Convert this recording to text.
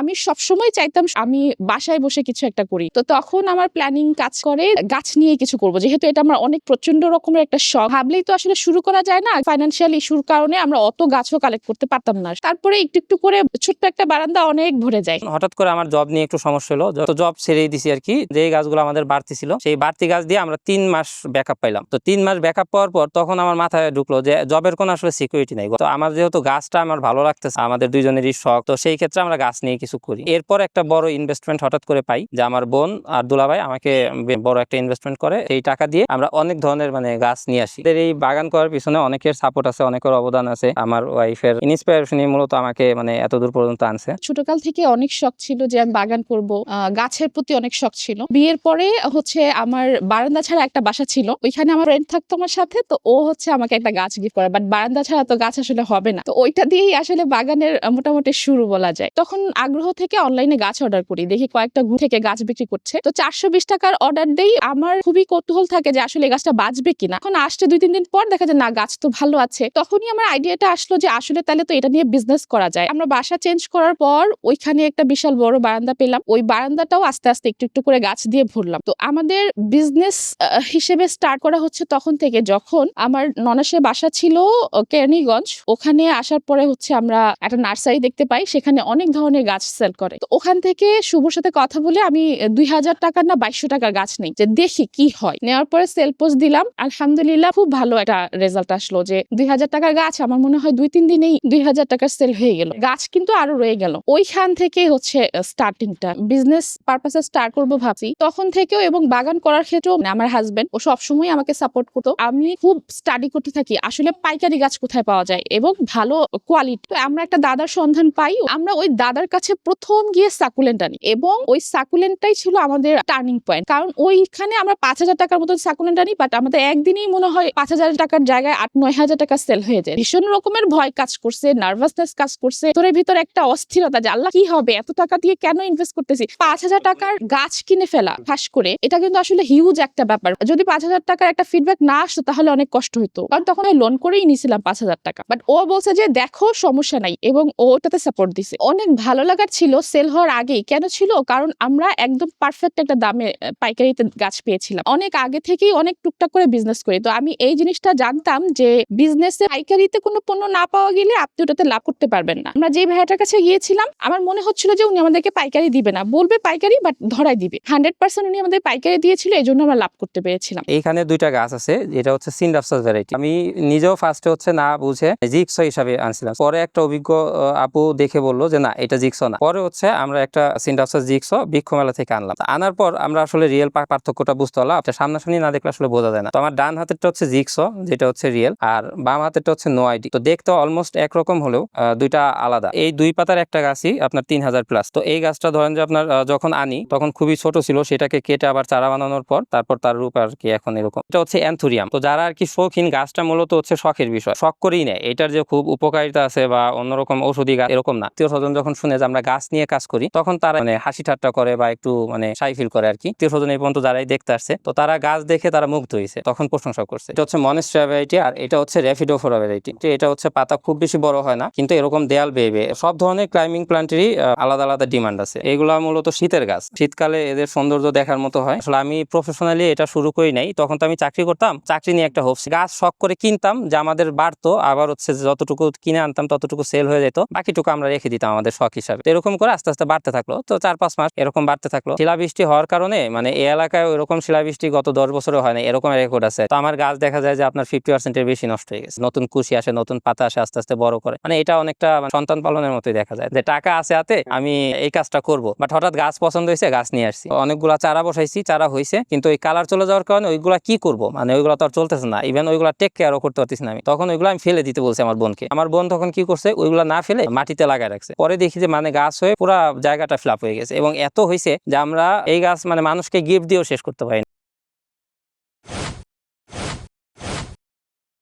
আমি সবসময় চাইতাম আমি বাসায় বসে কিছু একটা করি। তো তখন আমার প্ল্যানিং কাজ করে গাছ নিয়ে কিছু করব, যেহেতু এটা আমার অনেক প্রচন্ড রকমের একটা শখ। ভাবলেই তো আসলে শুরু করা যায় না, ফাইন্যান্সিয়াল ইস্যুর কারণে আমরা অত গাছও কালেক্ট করতে পারতাম না। তারপরে একটু একটু করে ছোট্ট একটা বারান্দা অনেক ভরে যায়। হঠাৎ করে আমার জব নিয়ে একটু সমস্যা হলো, যত জব ছেড়েই দিছি আর কি। যে গাছগুলো আমাদের বাড়তি ছিল সেই বাড়তি গাছ দিয়ে আমরা 3 মাস ব্যাকআপ পাইলাম। তো 3 মাস ব্যাকআপ পাওয়ার পর তখন আমার মাথায় ঢুকলো যে জবের কোনো আসলে সিকিউরিটি নাই। তো আমার যেহেতু গাছটা আমার ভালো লাগতেছে, আমাদের দুইজনেরই শখ, তো সেই ক্ষেত্রে আমরা গাছ নিয়ে কিছু করি। এরপর একটা বড় ইনভেস্টমেন্ট হঠাৎ করে পাই, যে আমার বোন আর দুলাভাই আমাকে বড় একটা ইনভেস্টমেন্ট করে। এই টাকা দিয়ে আমরা অনেক ধরনের গাছ নিয়ে আসি। এই বাগান করার পিছনে অনেকের সাপোর্ট আছে, অনেকের অবদান আছে। আমার ওয়াইফের ইন্সপিরেশনই মূলত আমাকে এতদূর পর্যন্ত আনছে। ছোটকাল থেকে অনেক শখ ছিল যে আমি বাগান করব, গাছের প্রতি অনেক শখ ছিল। বিয়ের পরে আমার বারান্দা ছাড়া একটা বাসা ছিল, ওইখানে আমার ফ্রেন্ড থাকতো আমার সাথে। তো ও আমাকে একটা গাছ গিফট করে, বাট বারান্দা ছাড়া তো গাছ আসলে হবে না। তো ওইটা দিয়েই আসলে বাগানের মোটামুটি শুরু বলা যায়। তখন আগ্রহ থেকে অনলাইনে গাছ অর্ডার করি, দেখি কয়েকটা গ্রুপ থেকে গাছ বিক্রি করছে। তো 420 টাকার অর্ডার দেই। আমার খুবই কৌতূহল থাকে যে আসলে গাছটা বাঁচবে কিনা। এখন আসছে 2-3 দিন পর দেখা যায় না, গাছ তো ভালো আছে। তখনই আমার আইডিয়াটা আসলো যে আসলে তাহলে তো এটা নিয়ে বিজনেস করা যায়। আমরা বাসা চেঞ্জ করার পর ওইখানে একটা বিশাল বড় বারান্দা পেলাম। ওই বারান্দাটাও আস্তে আস্তে একটু একটু করে গাছ দিয়ে ভরলাম। তো আমাদের বিজনেস হিসেবে স্টার্ট করা হচ্ছে তখন থেকে, যখন আমার ননাসের বাসা ছিল কেরানীগঞ্জ। ওখানে আসার পরে আমরা একটা নার্সারি দেখতে পাই, সেখানে অনেক ধরনের গাছ সেল করে। তো ওখান থেকে শুভর সাথে কথা বলে আমি 2000 টাকার না 2200 টাকার গাছ নেই, যে দেখি কি হয়। নেওয়ার পরে সেল পোস্ট দিলাম, আলহামদুলিল্লাহ খুব ভালো একটা রেজাল্ট আসলো। যে 2000 টাকার গাছ আমার মনে হয় 2-3 দিনেই 2000 টাকার সেল হয়ে গেল। গাছ কিন্তু আরো রয়ে গেল। ওইখান থেকে স্টার্টিংটা বিজনেস পারপাসে স্টার্ট করবো ভাবছি তখন থেকেও। এবং বাগান করার ক্ষেত্রেও আমার হাজবেন্ড ও সবসময় আমাকে সাপোর্ট করতো। আমি খুব স্টাডি করতে থাকি আসলে পাইকারি গাছ কোথায় পাওয়া যায় এবং ভালো কোয়ালিটি। তো আমরা একটা দাদার সন্ধান পাই, আমরা ওই দাদার কাছে প্রথম গিয়ে সাকুলেন্ট আনি, এবং ওই সাকুলেন্টটাই ছিল আমাদের টার্নিং পয়েন্ট। কারণ ওইখানে আমরা 5000 টাকার মতো সাকুলেন্ট আনি, বাট আমাদের একদিনেই মনে হয় 5000 টাকার জায়গায় 8-9 হাজার টাকা সেল হয়ে যায়। ভীষণ রকমের ভয় কাজ করছে, নার্ভাসনেস কাজ করছে, তোর ভিতর একটা অস্থিরতা যে আল্লাহ কি হবে, এত টাকা দিয়ে কেন ইনভেস্ট করতেছি। 5000 টাকার গাছ কিনে ফেলা ফাঁস করে, এটা কিন্তু আসলে হিউজ একটা ব্যাপার। যদি 5000 টাকার একটা ফিডব্যাক না আসতো তাহলে অনেক কষ্ট হতো, কারণ তখন আমি লোন করেই নিয়েছিলাম 5000 টাকা। বাট ও বলছে যে দেখো সমস্যা নাই, এবং ওটাতে সাপোর্ট দিছে। অনেক ভালো লাগার ছিল সেল হওয়ার আগেই। কেন ছিল? কারণ আমরা একদম পারফেক্ট একটা দামে পাইকারিতে গাছ পেয়েছিলাম। অনেক আগে থেকেই অনেক টুকটাক করে বিজনেস করি, তো আমি এই জিনিসটা জানতাম যে বিজনেসে পাইকারিতে কোনো পণ্য না পাওয়া গেলে আপনি ওটাতে লাভ করতে পারবেন না। আমরা যে ভাইয়াটার কাছে গিয়েছিলাম, আমার মনে হচ্ছিল যে উনি আমাদেরকে পাইকারি দিবে না, বলবে পাইকারি বাট ধরাই দিবে। 100% উনি আমাদের পাইকারি দিয়েছিল, এই জন্য আমরা লাভ করতে পেরেছিলাম। এইখানে 2টা গাছ আছে, যেটা হচ্ছে সিন্ডাফসাস ভ্যারাইটি। আমি নিজেও ফার্স্টে না বুঝে জিক্সো হিসাবে আনছিলাম। পরে একটা অভিজ্ঞ আপু দেখে বললো যে না, এটা জিক্সো না। পরে আমরা একটা সিন্ডাফসাস জিক্সো বৃক্ষ মেলা থেকে আনলাম। আনার পর আমরা আসলে রিয়েল পার্থক্যটা বুঝতে পারলাম। সামনাসামনি না দেখলে আসলে বোঝা যায় না। তো আমার ডান হাতেরটা হচ্ছে জিক্সো, যেটা হচ্ছে রিয়েল, আর বাম হাতেরটা হচ্ছে নো আইডি। তো দেখতে অলমোস্ট একরকম হলেও দুইটা আলাদা। এই 2 পাতার একটা গাছই আপনার 3000 প্লাস। তো এই গাছটা ধরেন যে আপনার যখন আনি তখন খুবই ছোট ছিল, সেটাকে কেটে আবার চারা বানানোর পর তারপর তার রূপ আর কি এখন এরকম। এটা হচ্ছে অ্যান্থুরিয়াম। তো যারা আর কি শৌখিন, গাছটা মূলত হচ্ছে শখের বিষয়, শখ করেই নেয়। এটার যে খুব উপকারিতা আছে বা অন্যরকম ঔষধি গাছ এরকম না। আত্মীয় স্বজন যখন শুনে যে আমরা গাছ নিয়ে কাজ করি, তখন তারা হাসি ঠাট্টা করে বা একটু শাই ফিল করে আর কি। আত্মীয় স্বজন এই পর্যন্ত যারাই দেখতে আসছে, তো তারা গাছ দেখে তারা মুগ্ধ হয়েছে, তখন প্রশংসা করছে। এটা হচ্ছে মনেস্ট্রা ভ্যারাইটি, আর এটা হচ্ছে র্যাফিডোফোরা ভ্যারাইটি। এটা হচ্ছে পাতা খুব বেশি বড় হয় না, কিন্তু এরকম দেয়াল বেয়ে সব ধরনের ক্লাইম্বিং প্ল্যান্টেরই আলাদা আলাদা ডিমান্ড আছে। এগুলা মূলত শীতের গাছ, শীতকালে এদের সৌন্দর্য দেখার মতো হয়। আসলে আমি প্রফেশনালি এটা শুরু করি নাই, তখন তো আমি চাকরি করতাম। চাকরি নিয়ে একটা হোপস, গাছ শখ করে কিনতাম যে আমাদের বাড়তো, আবার যতটুকু কিনে আনতাম ততটুকু সেল হয়ে যেত, বাকিটুকু আমরা রেখে দিতাম আমাদের শখ হিসাবে। এরকম করে আস্তে আস্তে বাড়তে থাকলো। তো 4-5 মাস এরকম বাড়তে থাকলো। শিলাবৃষ্টি হওয়ার কারণে এই এলাকায় ওইরকম শিলাবৃষ্টি গত 10 বছরে হয় না, এরকম রেকর্ড আছে। তো আমার গাছ দেখা যায় যে আপনার 50% এর বেশি নষ্ট হয়ে গেছে। নতুন কুশি আসে, নতুন পাতা আসে, আস্তে আস্তে বড় করে। এটা অনেকটা সন্তান পালনের মতোই দেখা যায়, যে টাকা আছে হাতে, আমি এই কাজটা করব। বাট হঠাৎ গাছ পছন্দ হয়েছে, গাছ নিয়ে আসছি। অনেকগুলা চারা বসাইছি, চারা হয়েছে, কিন্তু ওই কালার চলে যাওয়ার কারণে ওইগুলা কি করবো, ওইগুলা তো আর চলতেছে না। ইভেন ওইগুলা টেক কেয়ারও করতে পারতেছি না আমি। তখন ওইগুলো আমি ফেলে দিতে বলছি আমার বোনকে। আমার বোন তখন কি করছে, ওইগুলা না ফেলে মাটিতে লাগায় রাখছে। পরে দেখি যে গাছ হয়ে পুরো জায়গাটা ফ্ল্যাপ হয়ে গেছে, এবং এত হয়েছে যে আমরা এই গাছ মানুষকে গিফট দিয়েও শেষ করতে পারি না।